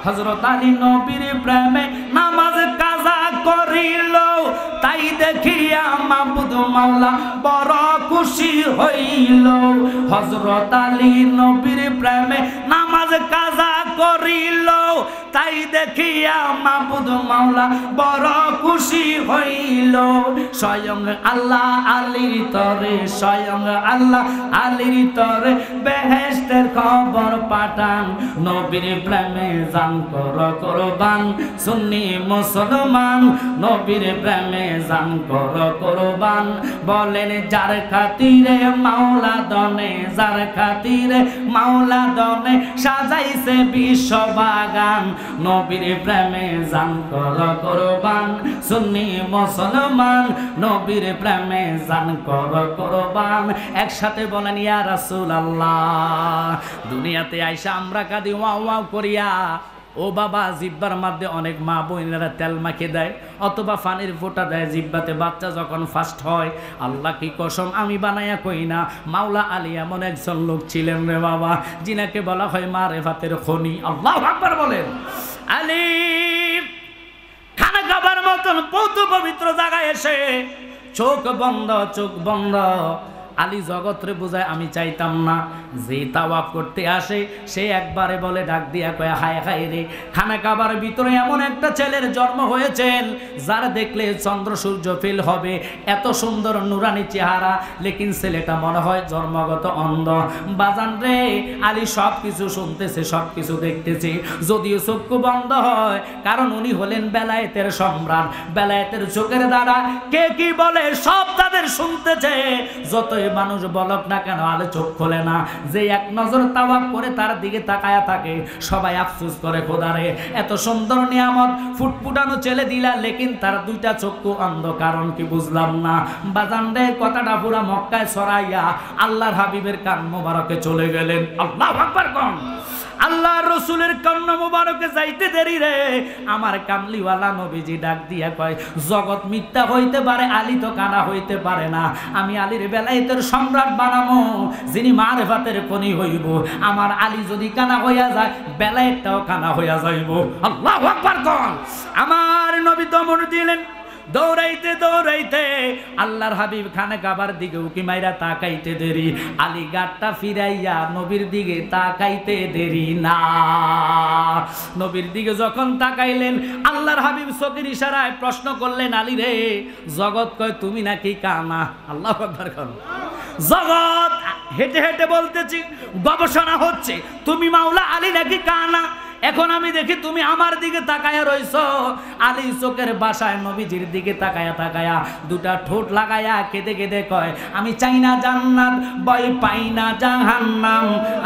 হযরত আলী নবীর প্রেমে নামাজ কাজা করিল, তাই দেখিয়া মাবুদ মাওলা বড় খুশি হইল। হযরত আলী নবীর প্রেমে নামাজ কাজা করিল, তাই দেখিয়া মাবুদ মাওলা বড় খুশি হইল। স্বয়ং আল্লাহ আলীর তরে, স্বয়ং আল্লাহ আলীর তরে বেহেশতের খবর পাঠান। নবীর প্রেমে জান কর কুরবান, সুন্নি মুসলমান নবীর প্রেমে জান কর কুরবান। বলেন যার খাতিরে মাওলা দনে, যার খাতিরে মাওলা দনে সাজাইছে বিশ্ববাগান। নবীর প্রেমে জান কর কুরবান, সুন্নি মুসলমান নবীর প্রেমে জান কর কুরবান। একসাথে বলেন ইয়া রাসূলুল্লাহ। দুনিয়াতে আইসা আমরা কাঁদি ওয়াও ওয়াও করিয়া, ও বাবা জিব্বার মধ্যে অনেক মা বোনেরা তেল মাখিয়ে দেয় অথবা পানির ফোঁটা দেয় জিব্বাতে, বাচ্চা যখন ফার্স্ট হয়। আল্লাহ কি কসম আমি বানাইয়া কই না, মাওলা আলী এমন একজন লোক ছিলেন রে বাবা, যিনাকে বলা হয় মারেফাতের খনি। আল্লাহু আকবার বলেন। আলী খানা খাবার মতন পৌত পবিত্র জায়গায় এসে চোখ বন্ধ, চোখ বন্ধ। আলী জগৎরে বুঝায় আমি চাইতাম না, যে তাওয়াফ করতে আসে সে একবারে বলে ডাক দিয়া কয় হায় হায় রে, খানা খাবার ভিতরে এমন একটা ছেলের জন্ম হয়েছেন যার দেখলে চন্দ্র সূর্য ফেল হবে, এত সুন্দর নুরানি চেহারা, লেকিন ছেলেটা মনে হয় জন্মগত অন্ধ। বাজান রে, আলী সব কিছু শুনতেছে, সব কিছু দেখতেছে, যদিও চক্ষু বন্ধ হয়, কারণ উনি হলেন বেলায়েতের সম্রাট। বেলায়েতের চোখের দ্বারা কে কি বলে সব তাদের শুনতেছে। যতই মানুষ বলক না কেন আলে চোখ খোলে না। যে এক নজর তাওয়াফ করে তার দিকে তাকায়া থাকে, সবাই আফসোস করে খোদারে এত সুন্দর নিয়ামত ফুটফুটানো ছেলে দিলা, লেকিন তার দুইটা চক্ষু অন্ধ, কারণ কি বুঝলাম না। বাজান রে, কথাটা পুরা মক্কায় ছড়াইয়া আল্লাহর হাবিবের কান মোবারকে চলে গেলেন। আল্লাহু আকবার কোন। আল্লাহ রসুলের কান মোবারকে যাইতে দেরি রে, আমার কামলিওয়ালা নবীজি ডাক দিয়া কয় জগৎ মিথ্যা হইতে পারে, আলী তো কানা হইতে পারে না। আমি আলীর বেলায়েতের সম্রাট বানামো, যিনি মারেফাতের খনি হইব। আমার আলী যদি কানা হইয়া যায়, বেলায়েতটাও কানা হইয়া যাইব। আল্লাহু আকবার কোন। আমার নবী দমন দিলেন। দৌড়াইতে দৌড়াইতে আল্লাহর হাবিব খানে কাবার দিকে উকি মাইরা তাকাইতে দেরি, আলী গাটটা ফিরাইয়া নবীর দিকে তাকাইতে দেরি না। নবীর দিকে যখন তাকাইলেন, আল্লাহর হাবিব চোখের ইশারায় প্রশ্ন করলেন আলী রে, জগৎ কয় তুমি নাকি কানা। আল্লাহু আকবার কোন। জগৎ হেঁটে হেঁটে বলতেছি, গবেষণা হচ্ছে তুমি মাওলা আলী নাকি কানা। এখন আমি দেখি তুমি আমার দিকে তাকায়া রইছো। আলী চোখের বাসায় নবীজির দিকে তাকায়া তাকায়া দুটা ঠোঁট লাগায়া কেঁদে কেঁদে কয় আমি চাই না জান্নাত, ভয় পাই না জাহান্নাম।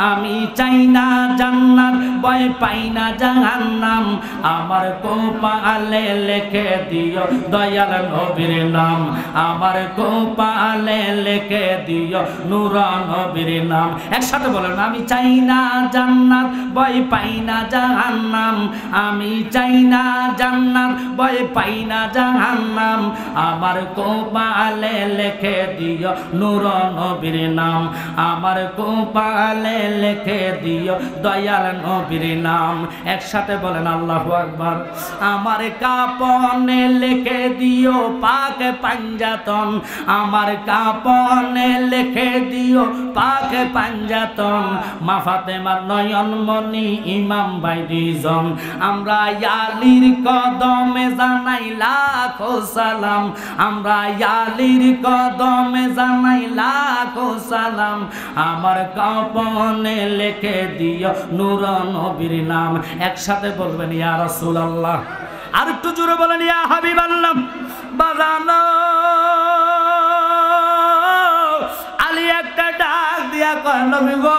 আমি চাই না জান্নাত, ভয় পাই না জাহান্নাম। আমার কপালে লিখে দিও দয়াল নবীর নাম। আমার কপালে লিখে দিও নূর নবীর নাম। একসাথে বলেন, আমি চাই না জান্নাত, ভয় পাই না জাহান্নাম। আমি চাই না জান্নাত, ভয় পাই না জাহান্নাম। আমার কপালে লিখে দিও নূর নবীর নাম। আমার কপালে লিখে দিও দয়াল নবীর নাম। একসাথে বলেন আল্লাহু আকবার। আমার কাপনে লিখে দিও পাক পাঞ্জাতন। আমার কাপনে লিখে দিও পাক পাঞ্জাতন। মা ফাতেমার নয়ন মনি ইমাম ভাই দুইজন। আমরা আলীর কদমে জানাই লাখো সালাম। আমরা আলীর কদমে জানাই লাখো সালাম। আমার কাপনে লিখে দিও নূর নবীর নাম। একসাথে বলবেন ইয়া রাসূলুল্লাহ। আর একটু জোরে বলেন ইয়া হাবিবাল্লাহ। বাজানো আলী একটা ডাক দিয়া কয় নবী গো,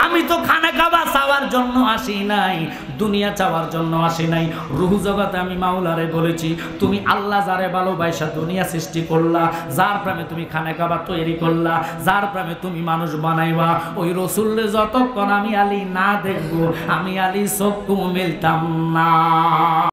আমি তো খানা খাবা চাওয়ার জন্য আসি নাই, দুনিয়া চাওয়ার জন্য আসি নাই। রূহ জগতে আমি মাওলারে বলেছি তুমি আল্লাহ যারে ভালোবাসা দুনিয়া সৃষ্টি করলা, যার প্রেমে তুমি খানা খাবা তৈরি করলা, যার প্রেমে তুমি মানুষ বানাইবা, ওই রসুলরে যতক্ষণ আমি আলী না দেখবো আমি আলী চক্ষু মেলতাম না।